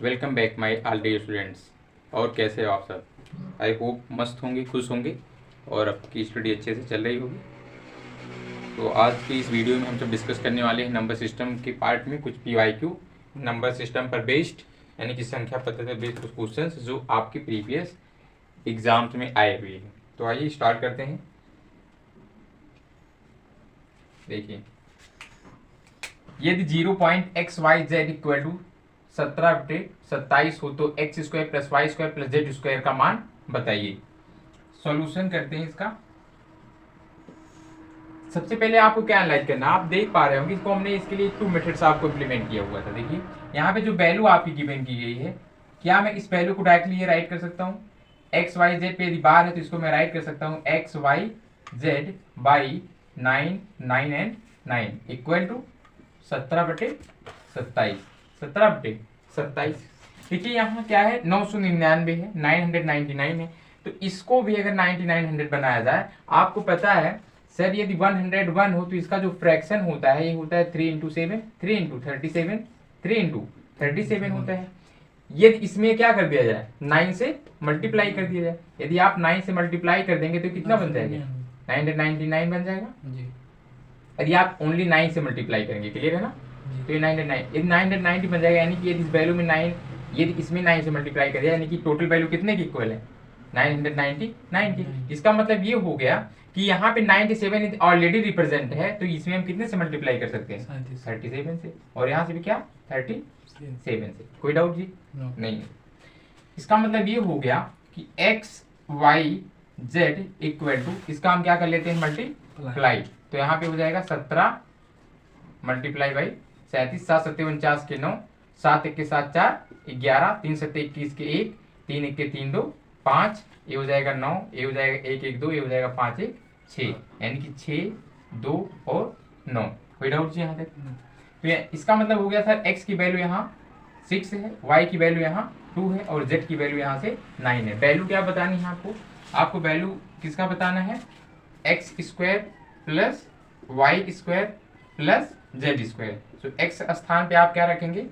Welcome back my all dear students. और कैसे हो आप सब? आई होप मस्त होंगे, खुश होंगे और आपकी स्टडी अच्छे से चल रही होगी। तो आज की इस वीडियो में हम सब डिस्कस करने वाले हैं नंबर सिस्टम के पार्ट में कुछ PYQ नंबर सिस्टम पर बेस्ड, यानी कि संख्या पद्धति पर बेस्ड कुछ क्वेश्चंस जो आपके प्रीवियस एग्जाम्स में आए हुए हैं। तो आइए स्टार्ट करते हैं। देखिए, यदि 0.xyz इक्वल टू 17/27 हो तो x square plus y square plus z square का मान बताइए। सॉल्यूशन करते हैं इसका। सबसे पहले आपको क्या एनालाइज करना, आप देख पा रहे होंगे इसको हमने इसके लिए 2 मेथड्स आपको इम्प्लीमेंट किया हुआ था। देखिए यहाँ पे जो वैल्यू आपकी गिवन की गई है, क्या मैं इस वैल्यू को डायरेक्टली ये राइट कर सकता हूँ? एक्स वाई जेड पे यदि बार है तो इसको मैं राइट कर सकता हूँ x y z by 9 9 and 9 equal to 17/27। 17/27। देखिए यहाँ क्या है, 999 है, 999 है। तो इसको भी अगर 9900 बनाया जाए, आपको पता है सर यदि 101 हो तो इसका जो फ्रैक्शन होता है ये होता है 3 इंटू 7, 3 इंटू 37, 3 इंटू 37 होता है। यदि इसमें क्या कर दिया जाए, 9 से मल्टीप्लाई कर दिया जाए। यदि आप 9 से मल्टीप्लाई कर देंगे तो कितना बन जाएगा? 999 बन जाएगा। यदि आप ओनली 9 से मल्टीप्लाई करेंगे, क्लियर है ना? तो ये 909 यदि 990 बन जाएगा, यानी कि यदि इस वैल्यू में 9 यदि इसमें 9 से मल्टीप्लाई कर दिया, यानी कि टोटल वैल्यू कितने की इक्वल है? 999 की। इसका मतलब ये हो गया कि यहाँ पे 97 ऑलरेडी रिप्रेजेंट है, तो इसमें हम कितने से मल्टीप्लाई कर सकते हैं? 37 से। और यहाँ से भी क्या? 37 से। कोई डाउट जी? नहीं। इसका मतलब ये हो गया कि x y z equal to, इसका हम क्या कर लेते हैं? मल्टीप्लाई। तो यहाँ पे हो जाएगा 17 मल्टीप्लाई बाई 37, 7 7 49 के 9, 7 1 के 7 4 11, 3 7 21 के 1, 3 1 के 3 2 5, ये हो जाएगा 9, ये हो जाएगा 1 1 2, ये हो जाएगा 5 1 6, यानी कि 6 2 और 9। कोई डाउट जी यहाँ तक? तो इसका मतलब हो गया सर x की वैल्यू यहाँ 6 है, y की वैल्यू यहाँ 2 है और z की वैल्यू यहाँ से 9 है। वैल्यू क्या बतानी है आपको? आपको वैल्यू किसका बताना है? X square plus y square plus z square. तो एक्स स्थान पे आप क्या रखेंगे?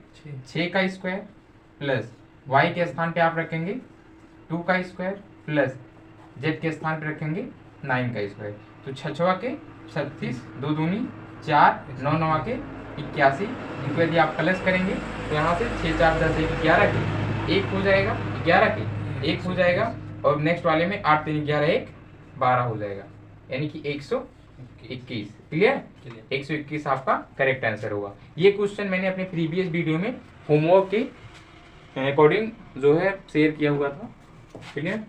6 का स्क्वायर प्लस वाई के स्थान पे आप रखेंगे 2 का स्क्वायर प्लस जेड के स्थान पे रखेंगे 9 का स्क्वायर। तो 6 के 36, 2 दूनी 4, 9 9 के 81। इनको यदि आप प्लस करेंगे तो यहाँ से 6 4 10 1 11 के 1 हो जाएगा, 11 के 1 हो जाएगा, और नेक्स्ट वाले में 8 3 11 1 12 हो जाएगा, यानी कि 121। क्लियर? 121 आपका करेक्ट आंसर होगा। ये क्वेश्चन मैंने अपने प्रीवियस वीडियो में होमवर्क के अकॉर्डिंग जो है शेयर किया हुआ था। क्लियर?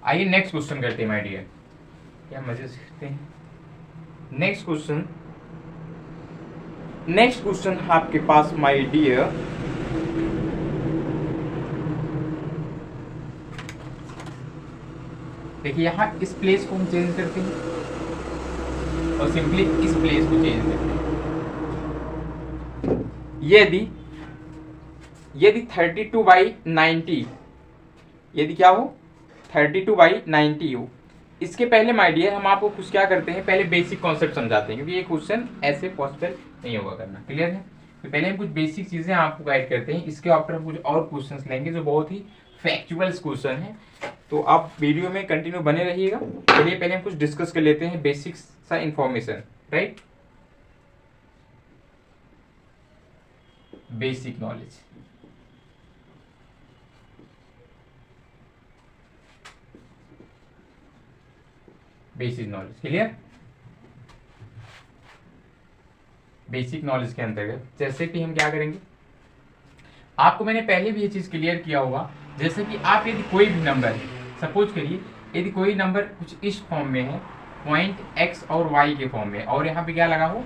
आइए नेक्स्ट क्वेश्चन करते हैं माय डियर। क्या मजे सीखते हैं। नेक्स्ट क्वेश्चन आपके पास माय डियर, देखिए यहाँ इस प्लेस को हम चेंज करते हैं और सिंपली इस प्लेस को चेंज करते हैं। यदि 32/90, यदि क्या हो? 32/90 हो। इसके पहले माय डियर हम आपको कुछ क्या करते हैं, पहले बेसिक कॉन्सेप्ट समझाते हैं, क्योंकि ये क्वेश्चन ऐसे पॉसिबल नहीं होगा करना। क्लियर है? तो पहले हम कुछ बेसिक चीजें आपको गाइड करते हैं, इसके आफ्टर हम कुछ और क्वेश्चंस लेंगे जो बहुत ही फैक्चुअल क्वेश्चन है। तो आप वीडियो में कंटिन्यू बने रहिएगा। चलिए पहले हम कुछ डिस्कस कर लेते हैं बेसिक सा information, right? Basic knowledge. Basic knowledge clear? Basic knowledge के अंतर्गत जैसे कि हम क्या करेंगे, आपको मैंने पहले भी ये चीज क्लियर किया हुआ, जैसे कि आप यदि कोई भी नंबर, सपोज करिए यदि कोई नंबर कुछ इस फॉर्म में है, पॉइंट x और y के फॉर्म में, और यहाँ पे क्या लगा हो?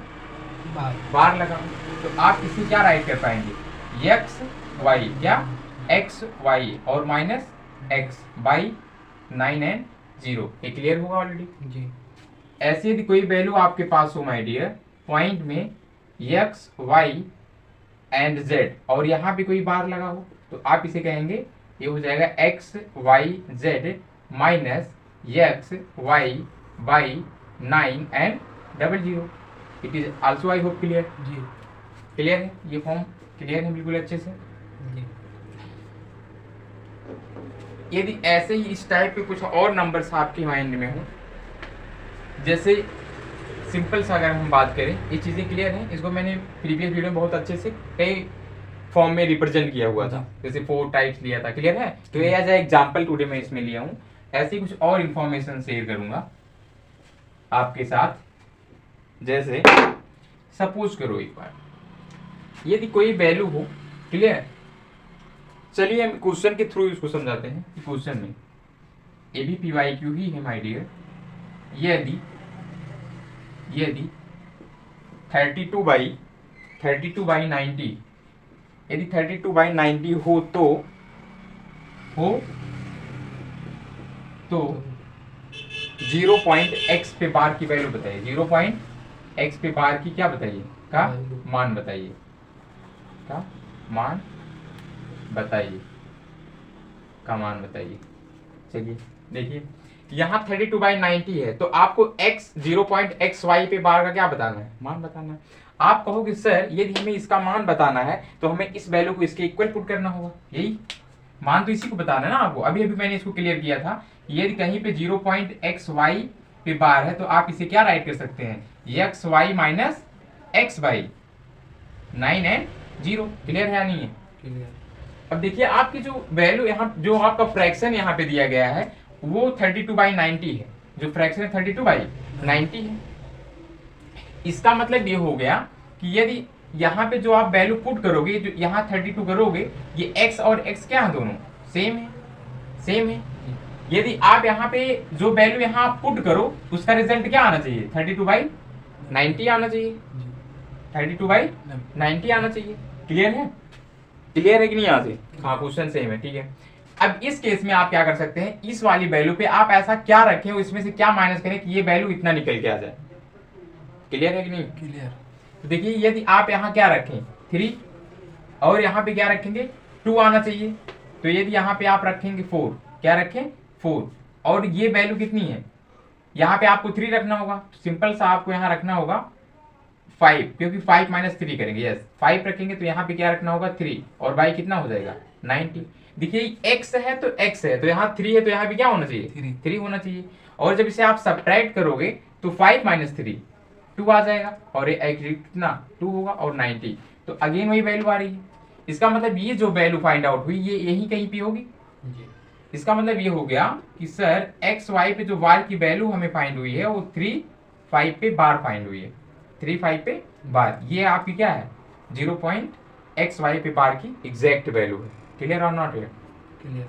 बार लगा हो, तो आप इसे क्या राइट कर पाएंगे? x y, क्या x y और माइनस x बाई 9 एंड 0। ये क्लियर होगा ऑलरेडी जी। ऐसे यदि कोई वैल्यू आपके पास हो माय डियर, पॉइंट में x y एंड z और यहाँ पे कोई बार लगा हो, तो आप इसे कहेंगे, ये हो जाएगा x y z minus x y by 9 and 00। It is also I hope clear. जी क्लियर है, ये फॉर्म क्लियर है बिल्कुल अच्छे से। जी। यदि ऐसे ही इस टाइप के कुछ और नंबर्स आपके माइंड में हो, जैसे सिंपल सा अगर हम बात करें, ये चीज़ें क्लियर हैं, इसको मैंने प्रीवियस वीडियो में बहुत अच्छे से कई फॉर्म में रिप्रेजेंट किया हुआ था, जैसे 4 टाइप्स लिया था, क्लियर है। तो ये एज ए एग्जाम्पल टुडे मैं इसमें लिया हूँ, ऐसे ही कुछ और इन्फॉर्मेशन शेयर करूंगा आपके साथ। जैसे सपोज करो एक बार यदि कोई वैल्यू हो, क्लियर, चलिए हम क्वेश्चन के थ्रू इसको समझाते हैं। क्वेश्चन में A B P Y Q ही है माय डियर, यदि 32 बाई 90, यदि 32 बाई 90 हो तो 0.x पे बार की वैल्यू बताइए, 0.x पे बार की क्या बताइए, का मान बताइए, का मान बताइए। चलिए देखिए, यहाँ 32 बाई 90 है, तो आपको x 0.xy पे बार का क्या बताना है, मान बताना है। आप कहोगे सर यदि हमें इसका मान बताना है तो हमें इस वैल्यू को इसके इक्वल पुट करना होगा, यही मान तो इसी को बताना है ना आपको। अभी मैंने इसको क्लियर किया था, यदि कहीं पे 0.xy पे बार है तो आप इसे क्या राइट कर सकते हैं, xy minus xy 9 and 0। Clear है या नहीं है? क्लियर। अब देखिए आपकी जो वैल्यू यहाँ, जो आपका फ्रैक्शन यहाँ पे दिया गया है वो 32 बाई 90 है, जो फ्रैक्शन है 32 बाई 90 है। इसका मतलब ये हो गया कि यदि यहाँ पे जो आप वैल्यू पुट करोगे, जो यहाँ 32 करोगे, ये x और x क्या है, दोनों सेम है। यदि आप यहाँ पे जो वैल्यू यहाँ पुट करो उसका रिजल्ट क्या आना चाहिए, 32 बाई 90 आना चाहिए, 32 बाई 90 आना चाहिए। क्लियर है? क्लियर है कि नहीं? यहाँ से हाँ, क्वेश्चन सेम है, ठीक है। अब इस केस में आप क्या कर सकते हैं, इस वाली वैल्यू पे आप ऐसा क्या रखें, इसमें से क्या माइनस करें कि ये वैल्यू इतना निकल के आ जाए। क्लियर है कि नहीं? क्लियर। तो देखिए यदि आप यहाँ क्या रखें 3 और यहाँ पे क्या रखेंगे 2 आना चाहिए, तो यदि यहाँ पे आप रखेंगे 4, क्या रखें 4, और ये वैल्यू कितनी है, यहाँ पे आपको 3 रखना होगा, सिंपल सा आपको यहाँ रखना होगा 5, क्योंकि 5 माइनस 3 करेंगे, यस 5 रखेंगे तो यहाँ पे क्या रखना होगा 3, और y कितना हो जाएगा 90। देखिए x है तो x है, तो यहाँ 3 है तो यहाँ पे क्या होना चाहिए 3 होना चाहिए, और जब इसे आप सब्ट्रैक्ट करोगे तो 5 माइनस 3 2 आ जाएगा, और ये कितना 2 होगा और 90, तो अगेन वही वैल्यू आ रही है। इसका मतलब ये जो वैल्यू फाइंड आउट हुई ये यही कहीं पे होगी। इसका मतलब ये हो गया कि सर एक्स वाई पे जो y की वैल्यू हमें फाइंड हुई है वो 3 5 पे बार फाइंड हुई है, 3 5 पे बार, ये आपकी क्या है 0.xy पे बार की एग्जैक्ट वैल्यू है। क्लियर और नॉट? क्लियर।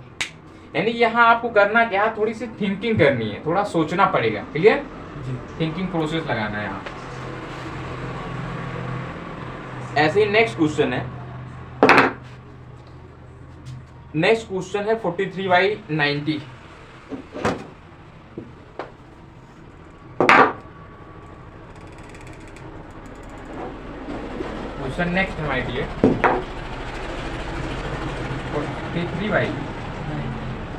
यानी यहाँ आपको करना क्या, थोड़ी सी थिंकिंग करनी है, थोड़ा सोचना पड़ेगा। क्लियर? थिंकिंग प्रोसेस लगाना है यहाँ। ऐसे ही नेक्स्ट क्वेश्चन है, नेक्स्ट क्वेश्चन है 43 बाई 90। क्वेश्चन नेक्स्ट है माय डियर 43 बाई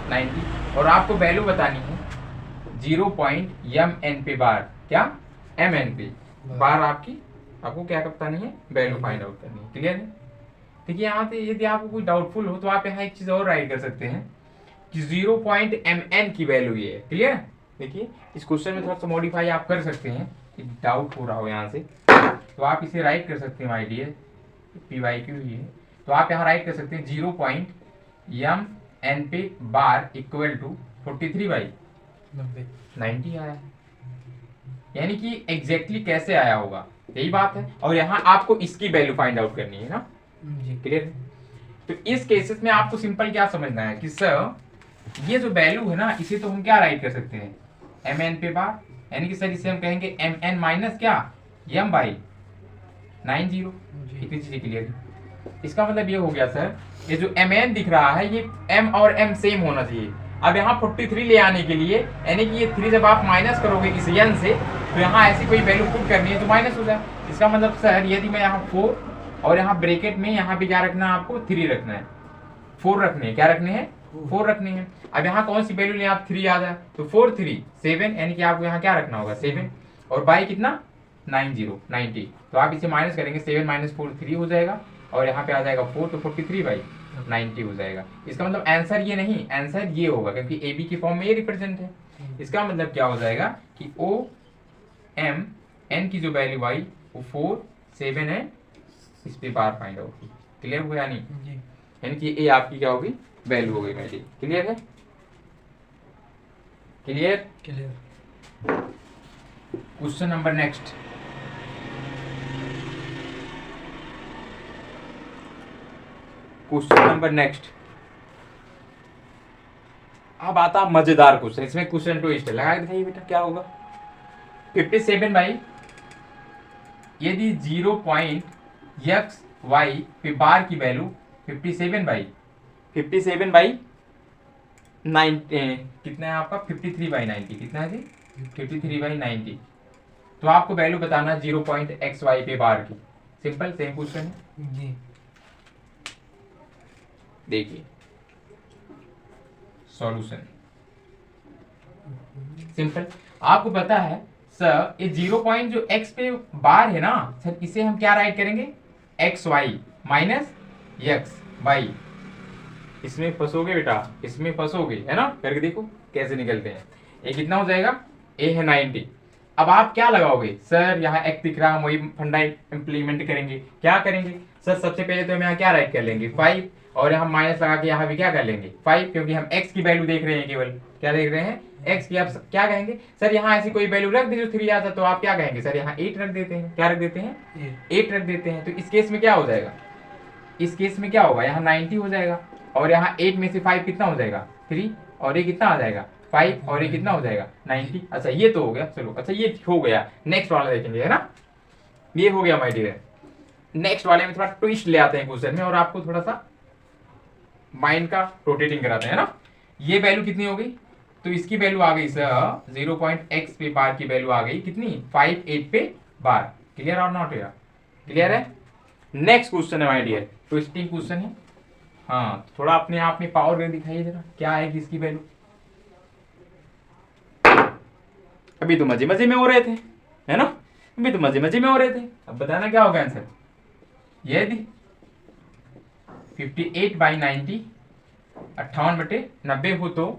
90, और आपको वैल्यू बतानी है 0.mn पे बार, क्या mn पे बार आपकी, आपको क्या बतानी है, वैल्यू फाइंड आउट करनी है। क्लियर है? देखिए यहाँ से यदि आपको कोई डाउटफुल हो तो आप यहाँ एक चीज और राइट कर सकते हैं कि 0.mn की वैल्यू ये है। क्लियर? देखिए इस क्वेश्चन में थोड़ा सा मॉडिफाई आप कर सकते हैं, डाउट हो रहा हो यहाँ से तो आप इसे राइट कर सकते हैं, my dear P Y Q ही है, तो आप यहाँ राइट कर सकते हैं 0.mn पे बार इक्वल टू 43 बाई 90 आया है, यानी कि एग्जैक्टली कैसे आया होगा, यही बात है। और यहाँ आपको इसकी वैल्यू फाइंड आउट करनी है ना। क्लियर? तो इस केसेस में आपको सिंपल क्या समझना है कि सर ये जो वैल्यू है ना इसे तो हम क्या राइट कर सकते हैं mn पे बार, यानी कि सर इसे हम कहेंगे mn माइनस क्या m बाई 90। इतनी चीजें क्लियर? इसका मतलब ये हो गया सर ये जो mn दिख रहा है ये m और m सेम होना चाहिए। अब यहाँ 43 ले आने के लिए, यानी कि ये 3 जब आप माइनस करोगे इस n से तो यहाँ ऐसी कोई वैल्यू पुट करनी है तो माइनस हो जाए। इसका मतलब सर यदि मैं यहाँ 4 और यहाँ ब्रैकेट में यहाँ पे क्या रखना है आपको 3 रखना है, 4 रखने हैं, क्या रखने हैं 4 रखने हैं। अब यहाँ कौन सी वैल्यू लें आप 3 आ जाए तो 4 3 7, यानी कि आपको यहाँ क्या रखना होगा 7, और बाई कितना 90 तो आप इसे माइनस करेंगे 7 माइनस 4 3 हो जाएगा और यहाँ पे आ जाएगा 4 तो 43/90 हो जाएगा। इसका मतलब आंसर ये नहीं, आंसर ये होगा क्योंकि ए बी की फॉर्म में ये रिप्रेजेंट है। इसका मतलब क्या हो जाएगा कि ओ एम एन की जो वैल्यू आई वो 4 7 है, इस पे बार फाइंड आउट की। क्लियर हुआ नहीं? जी यानी कि ए आपकी क्या होगी, वैल्यू हो गई मेरी। क्लियर है? Clear? Clear. Question number next. Question number next. अब आता मजेदार क्वेश्चन, इसमें क्वेश्चन ट्विस्ट है, लगा के दिखाइए बेटा क्या होगा। 57 बाई यदि 0.xy पे बार की वैल्यू 57 बाई 9 कितना है आपका 53/90 कितना है जी 53/90। तो आपको वैल्यू बताना 0.xy पे बार की। सिंपल सेम क्वेश्चन है। जी देखिए सॉल्यूशन सिंपल। आपको पता है सर ये 0 पॉइंट जो x पे बार है ना सर, इसे हम क्या राइट करेंगे xy माइनस x वाई। इसमें फंसोगे बेटा, इसमें फंसोगे है ना, करके देखो कैसे निकलते हैं। ये कितना हो जाएगा, a है 90। अब आप क्या लगाओगे सर, यहाँ x दिख रहा, हम वही फंडा इंप्लीमेंट करेंगे। क्या करेंगे सर, सबसे पहले तो हम यहाँ क्या राइट कर लेंगे 5 और हम माइनस लगा के यहाँ भी क्या कर लेंगे 5, क्योंकि हम x की वैल्यू देख रहे हैं, केवल क्या देख रहे हैं x की। आप क्या कहेंगे सर, यहाँ ऐसी कोई वैल्यू रख दी जो 3 आता, तो आप क्या कहेंगे सर यहाँ 8 रख देते हैं। क्या रख देते हैं 8 रख देते हैं। तो इस केस में क्या हो जाएगा, इस केस में क्या होगा, यहाँ 90 हो जाएगा और यहाँ 8 में से 5 कितना हो जाएगा 3 और ये कितना आ जाएगा 5 और ये कितना हो जाएगा 90। अच्छा ये तो हो गया, चलो अच्छा ये हो गया। नेक्स्ट वाला देखेंगे है ना, ये हो गया माय डियर। नेक्स्ट वाले में थोड़ा ट्विस्ट ले आते हैं क्वेश्चन में और आपको थोड़ा सा माइंड का रोटेटिंग कराते हैं ना। ये वैल्यू कितनी हो गई, तो इसकी वैल्यू आ गई सर 0.x पे बार की वैल्यू आ गई कितनी 58 पे बार। क्लियर और नॉट यार, क्लियर है। नेक्स्ट क्वेश्चन है माय डियर, ट्विस्टिंग क्वेश्चन है। हाँ थोड़ा अपने आप में पावर दिखाइए जरा, क्या आएगी इसकी वैल्यू। अभी तो मजे मजे में हो रहे थे है ना, अभी तो मजे मजे में हो रहे थे। अब बताना क्या होगा आंसर। यदि 58/90 58/90 हो तो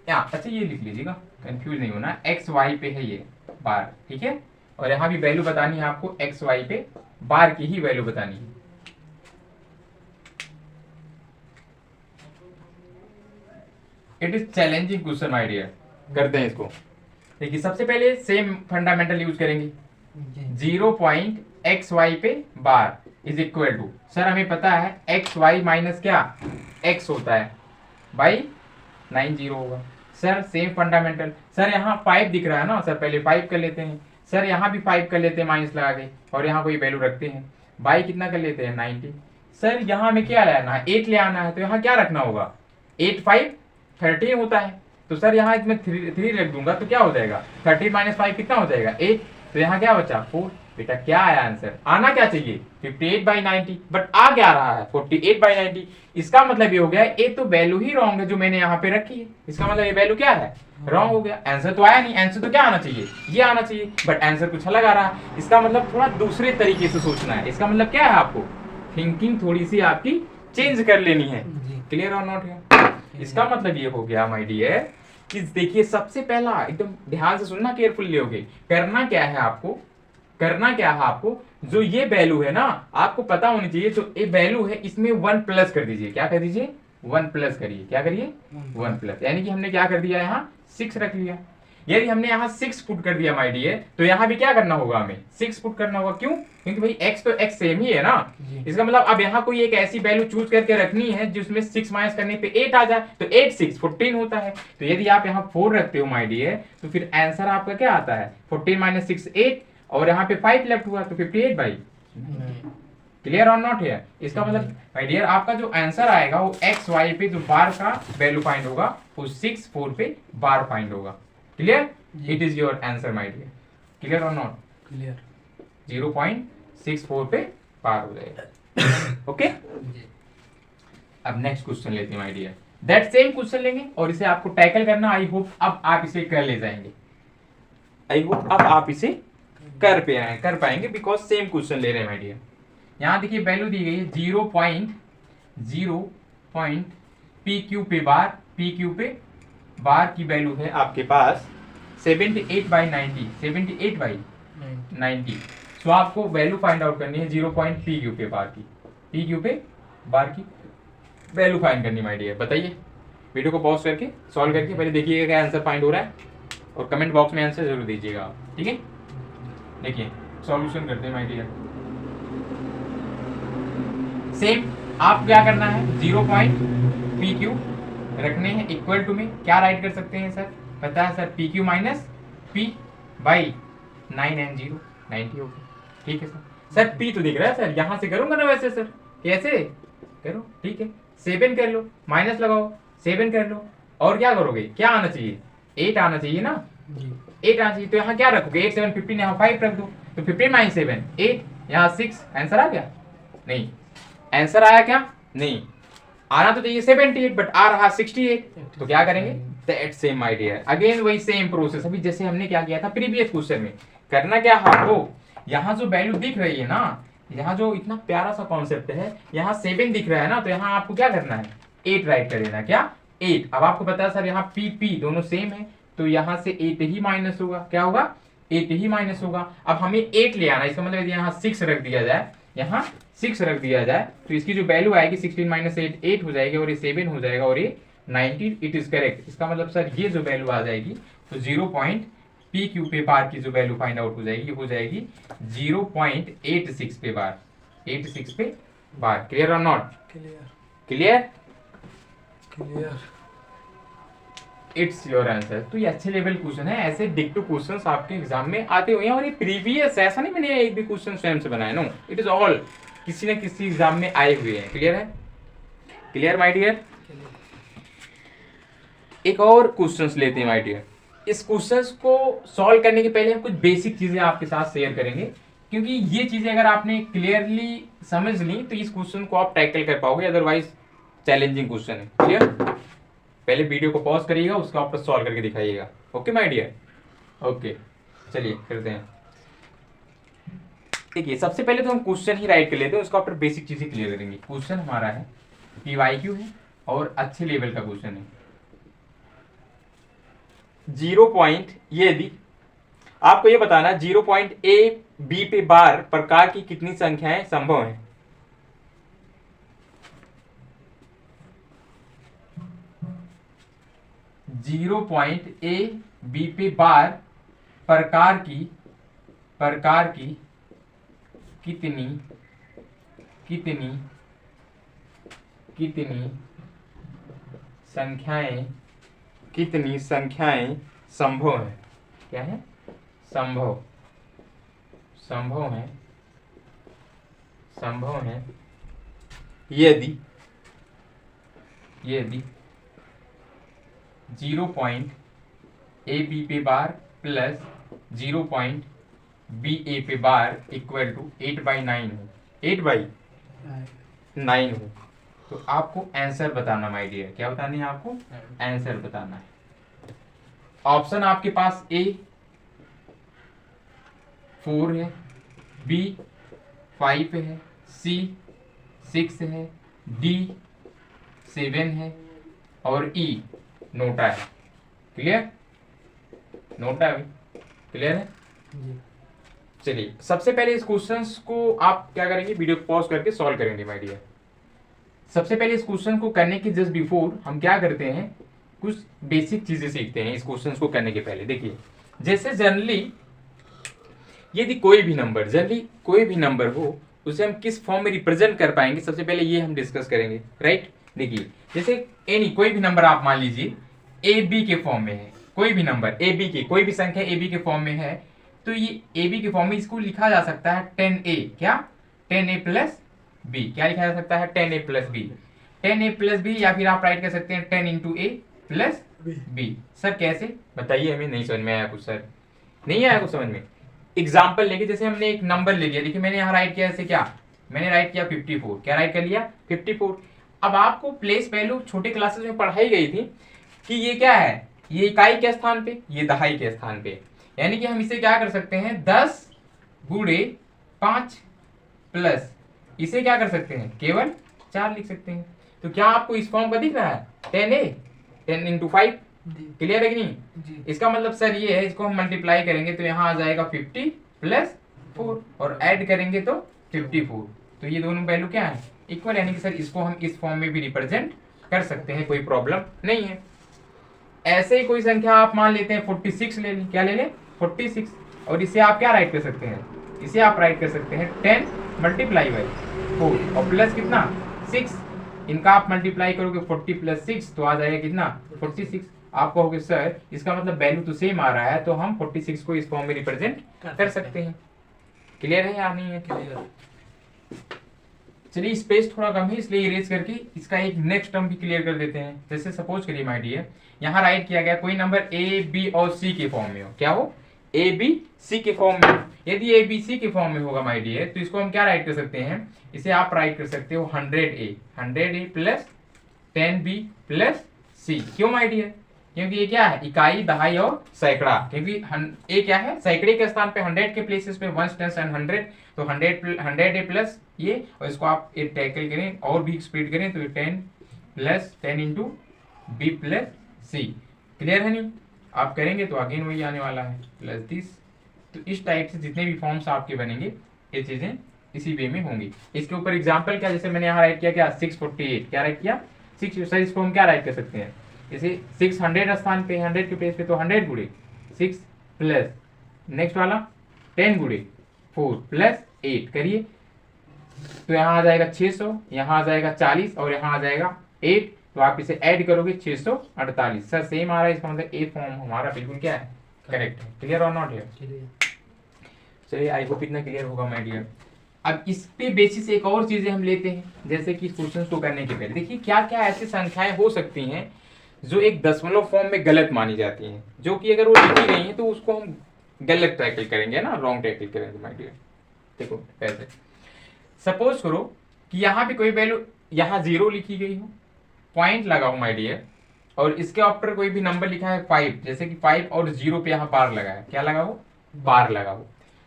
अच्छा ये लिख लीजिएगा, कंफ्यूज नहीं होना। एक्स वाई पे है ये बार, ठीक है, और यहाँ भी वैल्यू बतानी है आपको, एक्स वाई पे बार की ही वैल्यू बतानी है। It is challenging question my dear, करते हैं इसको। देखिए सबसे पहले सेम फंडामेंटल यूज करेंगे। 0.xy पे bar is equal to, sir हमें पता है xy माइनस क्या x होता है बाई 90 होगा। सर सेम फंडामेंटल, सर यहाँ 5 दिख रहा है ना सर, पहले 5 कर लेते हैं। सर यहाँ भी 5 कर लेते हैं माइनस लगा के और यहाँ कोई वैल्यू रखते हैं, बाई कितना कर लेते हैं 90। सर यहाँ हमें क्या लाना है 8 ले आना है, तो यहाँ क्या रखना होगा 8 5 13 होता है। तो सर यहाँ इसमें 3 रख दूंगा तो क्या हो जाएगा 13 माइनस 5 कितना हो जाएगा 8। तो यहाँ क्या बचा 4। बेटा क्या आया आंसर, आना क्या चाहिए 58/90, बट आ क्या रहा है 48/90। इसका मतलब ये हो गया ये तो वैल्यू ही रॉन्ग है जो मैंने यहाँ पे रखी है। इसका मतलब ये वैल्यू क्या है रॉन्ग हो गया। आंसर तो आया नहीं, आंसर तो क्या आना चाहिए ये आना चाहिए, बट आंसर कुछ अलग आ रहा है। इसका मतलब थोड़ा दूसरे तरीके से सोचना है। इसका मतलब क्या है, आपको थिंकिंग थोड़ी सी आपकी चेंज कर लेनी है। क्लियर और नॉट है। इसका मतलब ये हो गया माय डियर कि देखिए सबसे पहला एकदम ध्यान से सुनना, केयरफुली होगे। करना क्या है आपको, करना क्या है आपको, जो ये वैल्यू है ना आपको पता होनी चाहिए। जो ये वैल्यू है इसमें 1 प्लस कर दीजिए। क्या कर दीजिए 1 प्लस करिए। क्या करिए 1 प्लस, यानी कि हमने क्या कर दिया यहाँ 6 रख लिया। यदि हमने यहाँ 6 पुट कर दिया माय डियर, तो यहाँ भी क्या करना होगा हमें 6 पुट करना होगा। क्यों, क्योंकि भाई x तो x सेम ही है ना। इसका मतलब अब यहाँ कोई एक ऐसी वैल्यू चूज करके रखनी है जिसमें 6 माइनस करने पे 8 आ जाए, तो 8 6 14 होता है। तो यदि आप यहाँ 4 रखते हो माय डियर, तो फिर आंसर आपका क्या आता है 14 माइनस 6 8 और यहाँ पे 5 लेफ्ट हुआ तो 58/। क्लियर और नॉट है। इसका मतलब माय डियर आपका जो आंसर आएगा वो एक्स वाई पे जो बार का वैल्यू फाइंड होगा वो 6 4 पे बार फाइंड होगा। Clear, it is your answer my dear. Clear और नॉट, क्लियर। 0.64 पे बार हो जाएगा। ओके अब नेक्स्ट क्वेश्चन लेते हैं my dear. That same question लेंगे और इसे आपको टैकल करना। आई होप अब आप इसे कर ले जाएंगे। आई होप अब आप इसे कर पाएंगे बिकॉज सेम क्वेश्चन ले रहे हैं माय डियर। यहाँ देखिए वैल्यू दी गई है 0.0 पी क्यू पे बार की वैल्यू है आपके पास 78/90 सो आपको वैल्यू फाइंड आउट करनी है 0.pq पे बार की वैल्यू फाइंड करनी माय डियर। बताइए, वीडियो को पॉज करके सॉल्व करके पहले देखिएगा क्या आंसर फाइंड हो रहा है और कमेंट बॉक्स में आंसर जरूर दीजिएगा आप, ठीक है। देखिए सॉल्यूशन करते हैं माय डियर। सेम आप क्या करना है 0.pq रखने हैं इक्वल टू में क्या राइट कर सकते हैं सर, पता है sir pq minus p by 9 90 हो गया, ठीक है सर p तो दिख रहा है सर, यहां से करूंगा ना वैसे सर, कैसे करो, ठीक है 7 कर लो, माइनस लगाओ 7 कर लो और क्या करोगे, क्या आना चाहिए 8 आना चाहिए ना, 8 आना चाहिए, तो यहाँ क्या रखोगे 8 7 15 यहाँ 5 रख दो, तो 15 माइनस 7 8 यहाँ 6 आंसर आ गया, नहीं आंसर आया क्या, नहीं आना तो चाहिए 78 बट आ रहा 68, तो क्या करेंगे दैट सेम आइडिया, अगेन वही सेम प्रोसेस अभी जैसे हमने क्या किया था प्रीवियस क्वेश्चन में। करना क्या आपको, यहाँ जो वैल्यू दिख रही है ना, यहाँ जो इतना प्यारा सा कॉन्सेप्ट है, यहाँ 7 दिख रहा है ना, तो यहाँ आपको क्या करना है 8 राइट कर देना, क्या 8। अब आपको पता है सर यहाँ पी दोनों सेम है, तो यहाँ से 8 ही माइनस होगा, क्या होगा 8 ही माइनस होगा। अब हमें 8 ले आना, इसका मतलब यहाँ 6 रख दिया जाए, यहाँ 6 रख दिया जाए, तो इसकी जो वैल्यू आएगी 16 माइनस 8 8 हो जाएगी और ये 7 हो जाएगा और ये 90, इट इज करेक्ट। इसका मतलब सर ये जो वैल्यू आ जाएगी तो 0.pq पे बार की जो वैल्यू फाइंड आउट हो जाएगी 0.86 पे बार, 86 पे बार। क्लियर और not clear, it's your answer. तो ये अच्छे लेवल क्वेश्चन है, ऐसे डिक्टो क्वेश्चंस आपके एग्जाम में आते हुए हैं और ये प्रीवियस ऐसा नहीं मैंने एक भी क्वेश्चन स्वयं से बनाया, नो इट इज ऑल किसी न किसी एग्जाम में आए हुए हैं। क्लियर है, क्लियर माय डियर। एक और क्वेश्चंस लेते हैं माय डियर। इस क्वेश्चंस को सॉल्व करने के पहले हम कुछ बेसिक चीजें आपके साथ शेयर करेंगे, क्योंकि ये चीजें अगर आपने क्लियरली समझ ली तो इस क्वेश्चन को आप टैकल कर पाओगे, अदरवाइज चैलेंजिंग क्वेश्चन है। क्लियर, पहले वीडियो को पॉज करिएगा, उसको आप सॉल्व करके दिखाइएगा। ओके माय डियर, ओके चलिए करते हैं। देखिए सबसे पहले तो हम क्वेश्चन ही राइट कर लेते हैं, उसको आप बेसिक चीजें क्लियर करेंगे। क्वेश्चन हमारा है PYQ है और अच्छे लेवल का क्वेश्चन है। 0 पॉइंट ये यदि आपको ये बताना 0.AB पे बार प्रकार की कितनी संख्याएं संभव हैं। .AB पे बार प्रकार की कितनी संख्याएं संभव है, क्या है संभव है यदि 0.AB पे बार प्लस 0.BA पे बार इक्वल टू 8/9 हो, 8/9 हो, तो आपको आंसर बताना माय डियर। क्या बताना है आपको, आंसर बताना है। ऑप्शन आपके पास A 4 है, B 5 है, C 6 है, D 7 है और E नोटा है। क्लियर, नोटा है, क्लियर है। चलिए सबसे पहले इस क्वेश्चंस को आप क्या करेंगे, वीडियो पॉज करके सॉल्व करेंगे माय डियर। सबसे पहले इस क्वेश्चन को करने के जस्ट बिफोर हम क्या करते हैं, कुछ बेसिक चीजें सीखते हैं इस क्वेश्चन को करने के पहले। देखिए जैसे जनरली यदि कोई भी नंबर हो उसे हम किस फॉर्म में रिप्रेजेंट कर पाएंगे, सबसे पहले ये हम डिस्कस करेंगे, राइट। देखिए जैसे कोई भी नंबर आप मान लीजिए AB के फॉर्म में है, कोई भी नंबर AB की कोई भी संख्या AB के फॉर्म में है, तो ये AB के फॉर्म में इसको लिखा जा सकता है 10A, क्या 10A प्लस B, क्या लिखा जा सकता है 10A plus B, 10A plus B, या फिर आप राइट कर सकते हैं 10 into A plus B। Sir कैसे बताइए, हमें नहीं समझ में आया कुछ, सर नहीं आया कुछ समझ में। एग्जाम्पल लेके जैसे हमने एक नंबर ले लिया, देखिए मैंने यहाँ राइट किया ऐसे, क्या मैंने राइट किया 54, क्या राइट कर लिया 54। अब आपको प्लेस वैल्यू छोटे क्लासेस में पढ़ाई गई थी कि ये क्या है, ये इकाई के स्थान पे, ये दहाई के स्थान पे, यानी कि हम इसे क्या कर सकते हैं 10 गुणे 5 प्लस इसे क्या कर सकते हैं, केवल 4 लिख सकते हैं। तो क्या आपको इस फॉर्म का दिख रहा है 10a 10 इंटू 5, क्लियर है कि नहीं। जी इसका मतलब सर ये है, इसको हम मल्टीप्लाई करेंगे तो यहाँ आ जाएगा 50 प्लस 4 और ऐड करेंगे तो 54। तो ये दोनों वैल्यू क्या है, इक्वल, यानी कि सर इसको हम इस फॉर्म में भी रिप्रेजेंट कर सकते हैं, कोई प्रॉब्लम नहीं है। ऐसे ही कोई संख्या आप मान लेते हैं 46 ले लें, क्या ले लें 46, और इसे आप क्या राइट कर सकते हैं, इसे आप राइट कर सकते हैं 10 मल्टीप्लाई बाई 4 और प्लस कितना 6, इनका आप मल्टीप्लाई करोगे 40 प्लस 6 तो आ जाएगा कितना 46। आप कहोगे सर इसका मतलब वैल्यू तो सेम आ रहा है, तो हम 46 को इस फॉर्म में रिप्रेजेंट कर सकते हैं। क्लियर है या नहीं है, क्लियर। चलिए स्पेस थोड़ा कम है इसलिए इरेज करके इसका एक नेक्स्ट टर्म भी क्लियर कर देते हैं। जैसे सपोज करिए माय डियर, यहाँ राइट किया गया कोई नंबर ए बी और सी के फॉर्म में हो, क्या हो ए बी सी के फॉर्म में। यदि ए बी सी के फॉर्म में होगा माय डियर, तो इसको हम क्या राइट कर सकते हैं, इसे आप राइट कर सकते हो 100a प्लस 10b प्लस सी। क्यों माय डियर, क्योंकि ये क्या है, इकाई दहाई और सैकड़ा, क्योंकि ए क्या है, सैकड़े के स्थान पे 100 के प्लेसेस पे 1 10 एंड 100, तो 100a प्लस ये, और इसको आप ये टैकल करें और भी स्प्लिट करें तो 10 प्लस 10 इंटू बी प्लस सी। क्लियर है नहीं, आप करेंगे तो अगेन वही आने वाला है प्लस 30। तो इस टाइप से जितने भी फॉर्म्स आपके बनेंगे ये चीजें इसी वे में होंगी। इसके ऊपर एग्जाम्पल क्या, जैसे मैंने यहाँ राइट किया क्या 648, क्या राइट किया 6, सर इसको हम क्या राइट कर सकते हैं, इसे 600 स्थान पे 100 के प्लेस पे तो 100 गुणे 6 प्लस नेक्स्ट वाला 10 गुणे 4 प्लस 8 करिए, तो यहाँ आ जाएगा 600, यहाँ आ जाएगा 40 और यहाँ आ जाएगा 8, तो आप इसे ऐड करोगे 648। सर सेम आ रहा है, इसका मतलब ए फॉर्म हमारा बिल्कुल क्या है, करेक्ट है। क्लियर और नॉट है, चलिए आई होप इतना क्लियर होगा माय डियर। अब इस पे बेसिस एक और चीजें हम लेते हैं, जैसे कि क्वेश्चन को करने के पहले देखिए क्या क्या ऐसी संख्याएं हो सकती हैं जो एक दशमलव फॉर्म में गलत मानी जाती हैं, जो कि अगर वो लिखी गई है तो उसको हम गलत टैकल करेंगे ना, रॉन्ग टैकल करेंगे माय डियर। देखो कैसे, सपोज करो कि यहाँ पे कोई वैल्यू यहाँ 0 लिखी गई हो, पॉइंट लगाओ माय डियर, और इसके ऊपर कोई भी नंबर लिखा है 5, जैसे कि 5 और 0 पे यहाँ बार लगा है, क्या लगा हो, बार लगा हो।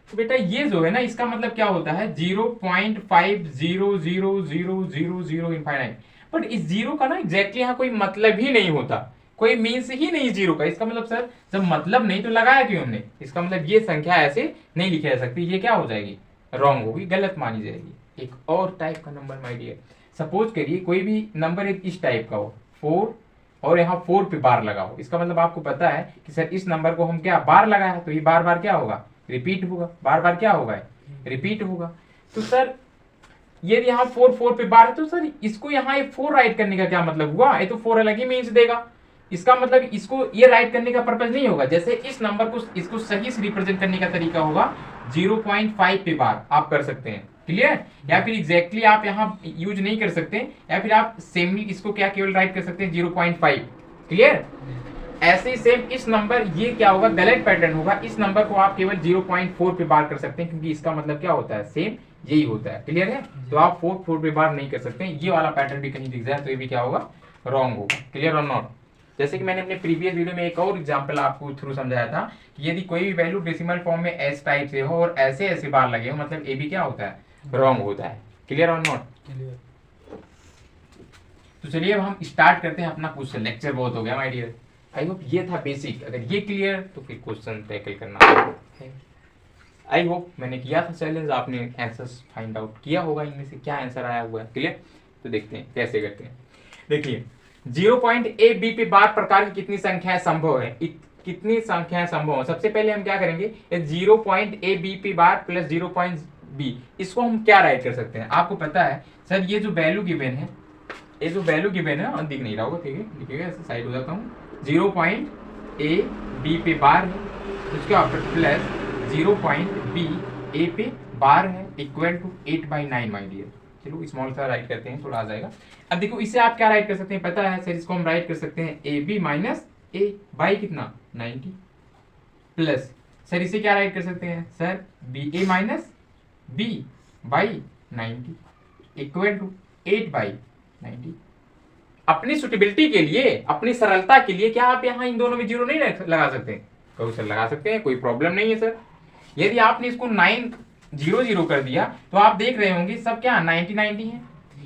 तो बेटा ये जो है ना, इसका मतलब क्या होता है 0.500000 इनफाइनाइट, बट इस जीरो का ना एग्जैक्टली यहाँ कोई मतलब ही नहीं होता, कोई मीन्स ही नहीं जीरो का। इसका मतलब सर जब मतलब नहीं तो लगाया क्यों हमने, इसका मतलब ये संख्या ऐसे नहीं लिखी जा सकती, ये क्या हो जाएगी, रॉन्ग होगी, गलत मानी जाएगी। एक और टाइप का नंबर माय डियर, सपोज करिए कोई भी नंबर एक इस टाइप का हो 4 और यहाँ 4 पे बार लगा हो, इसका मतलब आपको पता है कि सर इस नंबर को हम क्या बार लगाया है, तो ये बार बार क्या होगा, रिपीट होगा, बार बार क्या होगा, रिपीट होगा। तो सर यदि यहाँ 4 पे बार है तो सर इसको यहाँ ये 4 राइट करने का क्या मतलब हुआ, ये तो 4 अलग ही मीन्स देगा, इसका मतलब इसको ये राइट करने का पर्पस नहीं होगा। जैसे इस नंबर को इसको सही से रिप्रेजेंट करने का तरीका होगा 0.5 पे बार आप कर सकते हैं, क्लियर, या फिर एग्जैक्टली आप यहाँ यूज नहीं कर सकते, या फिर आप सेमली इसको क्या केवल राइट कर सकते हैं 0.5, क्लियर। ऐसे ही सेम इस नंबर ये क्या होगा, गलत पैटर्न होगा, इस नंबर को आप केवल 0.4 पे बार कर सकते हैं, क्योंकि इसका मतलब क्या होता है, सेम यही होता है, क्लियर है। तो आप 4 पे बार नहीं कर सकते, ये वाला पैटर्न भी कहीं दिख जाए तो ये भी क्या होगा, रॉन्ग होगा, क्लियर और नॉट। जैसे कि मैंने अपने प्रीवियस वीडियो में एक और एग्जांपल आपको थ्रू समझाया था कि यदि कोई भी वैल्यू डेसिमल फॉर्म में एस टाइप से हो और ऐसे ऐसे बार लगे हो, मतलब ए भी क्या होता है, रॉन्ग होता है, क्लियर और नॉट। तो चलिए अब हम स्टार्ट करते हैं अपना क्वेश्चन, लेक्चर बहुत हो गया माय डियर। आई होप ये था बेसिक, अगर ये क्लियर तो फिर क्वेश्चन टैकल करना है। आई होप मैंने किया था चैलेंज, आपने आंसर्स फाइंड आउट किया होगा, इनमें से क्या आंसर आया हुआ है, क्लियर। तो देखते हैं कैसे करते हैं। देखिए 0.ab पे बार प्रकार की कितनी संख्याएं संभव है, कितनी संख्याएं संभव है। सबसे पहले हम क्या करेंगे, 0.ab पे बार प्लस 0.b, इसको हम क्या राइट कर सकते हैं। आपको पता है सर ये जो वैल्यू गिवन है, ये जो वैल्यू गिवन है दिख नहीं रहा होगा, ठीक है, लिखिएगा, ऐसे साइड हो जाता हूँ। 0.ab पे बार है, उसके ऊपर प्लस 0.b a पे बार है, इक्वल टू 8/9 माय डियर। चलो स्मॉल सा राइट करते हैं, थोड़ा आ जाएगा। अब देखो इसे आप क्या राइट कर सकते हैं, पता है सर, इसको हम राइट कर सकते हैं ab माइनस a बाई कितना 90, प्लस सर इसे क्या राइट कर सकते हैं sir, ba minus b by 90 equal to 8/90। अपनी सुटेबिलिटी के लिए, अपनी सरलता के लिए क्या आप यहाँ इन दोनों में 0 नहीं लगा सकते, कहो सर लगा सकते हैं, कोई प्रॉब्लम नहीं है सर। यदि आपने इसको 9 जीरो जीरो कर दिया तो आप देख रहे होंगे सब क्या 90 90 है,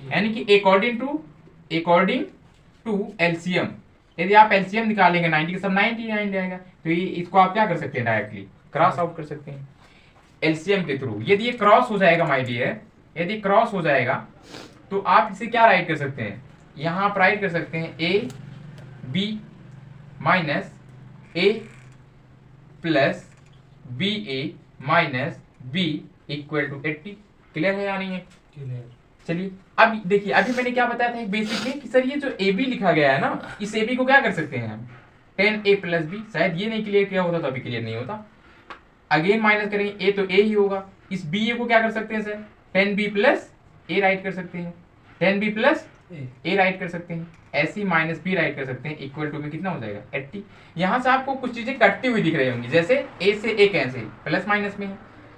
यानी कि अकॉर्डिंग टू एलसीएम, यदि आप एलसीएम निकालेंगे 90 के सब 99 जाएगा, तो ये इसको आप क्या कर सकते हैं, डायरेक्टली क्रॉस आउट कर सकते हैं एलसीएम के थ्रू। यदि ये क्रॉस हो जाएगा माय डियर, यदि क्रॉस हो जाएगा तो आप इसे क्या राइट कर सकते हैं, यहां आप राइट कर सकते हैं a b minus a plus b a minus b equal to 80। Clear है या नहीं है? क्लियर। चलिए अब देखिए, अभी मैंने क्या बताया था बेसिक में कि सर ये जो ए बी लिखा गया है ना, इस ए बी को क्या कर सकते हैं हम 10a प्लस बी, शायद ये नहीं क्लियर किया होता तो अभी क्लियर नहीं होता। अगेन माइनस करेंगे ए तो ए ही होगा, इस बी ए को क्या कर सकते हैं सर 10b प्लस ए राइट कर सकते हैं, 10b प्लस ए राइट कर सकते हैं, ऐसी माइनस बी राइट कर सकते हैं, इक्वल टू में कितना हो जाएगा 80। यहां से आपको कुछ चीजें कटती हुई दिख रही होंगी, जैसे ए से ए कैंसिल, प्लस माइनस में है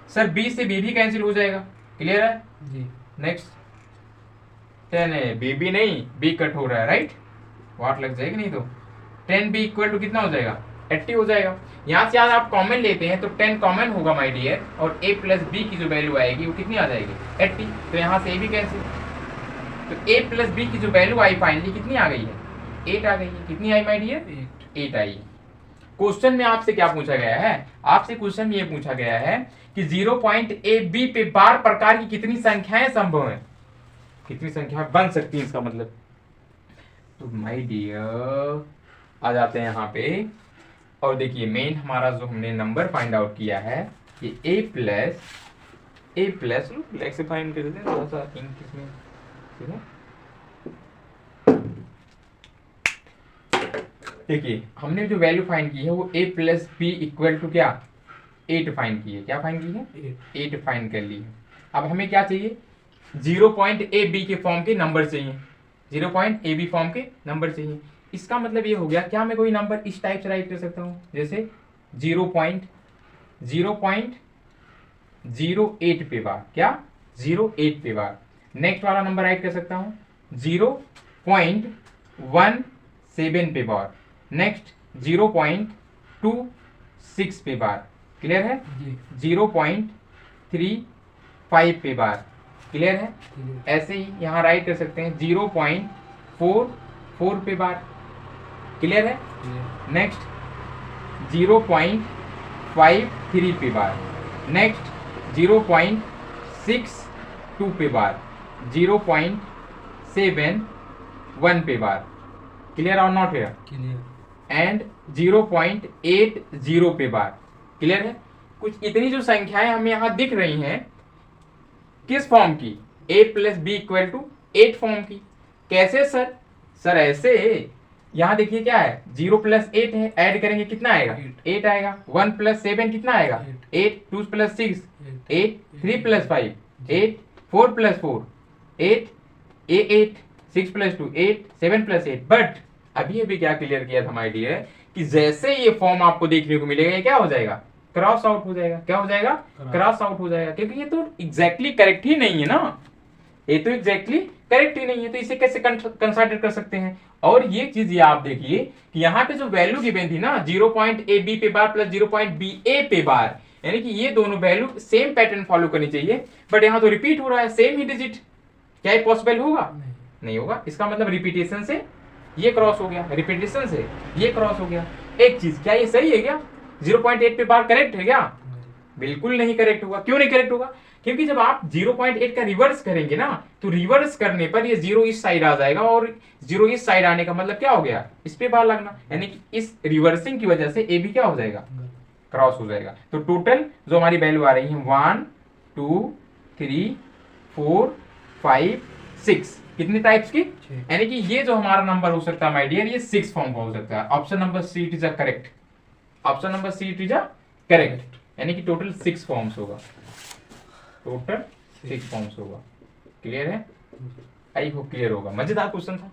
सर, बी से बी भी कैंसिल हो जाएगा। क्लियर है जी। नेक्स्ट 10 है, बी भी नहीं, बी कट हो रहा है राइट, वाट लग जाएगी नहीं तो 10b इक्वल टू कितना हो जाएगा 80 हो जाएगा। यहाँ से आज आप कॉमन लेते हैं तो 10 कॉमन होगा माय डियर, और a प्लस बी की जो वैल्यू आएगी वो कितनी आ जाएगी 80, तो यहाँ से a भी कैंसिल, तो a प्लस बी की जो वैल्यू आई फाइनली कितनी आ गई है 8 आ गई है। कितनी आई माय डियर 8 आई। क्वेश्चन में आपसे क्या पूछा गया है, आपसे क्वेश्चन में ये पूछा गया है कि 0.ab पे बार प्रकार की कितनी संख्याएं संभव है, कितनी संख्या बन सकती है इसका मतलब। तो माय डियर आ जाते हैं यहाँ पे, और देखिए मेन हमारा जो हमने नंबर फाइंड आउट किया है कि a प्लस ब्लैक से फाइंड कर देते हैं थोड़ा सा इंक इसमें, ठीक है। देखिए हमने जो वैल्यू फाइंड की है वो a plus B equal to क्या 8 फाइंड की है, क्या फाइंड की है 8 फाइंड कर ली है। अब हमें क्या चाहिए 0.ab के फॉर्म के नंबर चाहिए, 0.ab फॉर्म के नंबर चाहिए। इसका मतलब ये हो गया, क्या मैं कोई नंबर इस टाइप से राइट कर सकता हूँ, जैसे 0.08 पे बार, क्या 0.8 पे बार। नेक्स्ट वाला नंबर राइट कर सकता हूँ 0.17 पे बार, नेक्स्ट 0.26 पे बार। क्लियर है 0.35 पे बार। क्लियर है, ऐसे ही यहाँ राइट कर सकते हैं 0.44 पे बार। क्लियर है, नेक्स्ट 0.53 पे बार, नेक्स्ट 0.62 पे बार, 0.71 पे बार। क्लियर और नॉट है, एंड 0.80 पे बार। क्लियर है, कुछ इतनी जो संख्याएं हमें यहाँ दिख रही हैं किस फॉर्म की, a plus B equal to 8 form की। कैसे सर, सर ऐसे, यहाँ देखिए क्या है 0 प्लस 8 है, ऐड करेंगे कितना आएगा 8 आएगा, 1 प्लस 7 कितना आएगा 8, 2 plus 6 8, 3 plus 5 8, 4 plus 4 8, 8 6 plus 2 8, 7 plus 8। But अभी क्या क्लियर किया था माय डियर कि जैसे ये फॉर्म आपको देखने को मिलेगा ये क्या हो जाएगा क्रॉस आउट हो जाएगा। क्या हो जाएगा क्रॉस आउट हो जाएगा, क्योंकि ये तो एग्जैक्टली करेक्ट ही नहीं है ना, ये तो एग्जैक्टली करेक्ट ही नहीं है, तो इसे कैसे कंसिडर कर सकते हैं। और ये चीज ये आप देखिए कि यहाँ पे जो वैल्यू गिवन थी ना 0.ab पे बार प्लस 0.ba पे बार, यानी कि ये दोनों वैल्यू सेम पैटर्न फॉलो करनी चाहिए, बट यहाँ तो रिपीट हो रहा है सेम ही डिजिट। क्या ये पॉसिबल होगा, नहीं होगा। इसका मतलब रिपीटेशन से ये क्रॉस हो गया, रिपीटेशन से ये क्रॉस हो गया। एक चीज, क्या ये सही है क्या 0.8 पे बार करेक्ट है क्या, बिल्कुल नहीं करेक्ट होगा। क्यों नहीं करेक्ट होगा, क्योंकि जब आप 0.8 का रिवर्स करेंगे ना तो रिवर्स करने पर ये 0 इस साइड आ जाएगा, और 0 इस साइड आने का मतलब क्या हो गया इस पे बार लगना, यानी कि इस रिवर्सिंग की वजह से ए भी क्या हो जाएगा क्रॉस हो जाएगा। तो टोटल जो हमारी वैल्यू आ रही है 1 2 3 4 5 6, कितने टाइप्स की, यानी कि ये जो हमारा नंबर हो सकता है माय डियर ये 6 फॉर्म का हो सकता है। Option number C is a correct, option number C is a correct, यानी कि टोटल 6 फॉर्म्स होगा, टोटल 6 फॉर्म्स होगा। क्लियर है, आई होप क्लियर होगा। मजेदार क्वेश्चन था।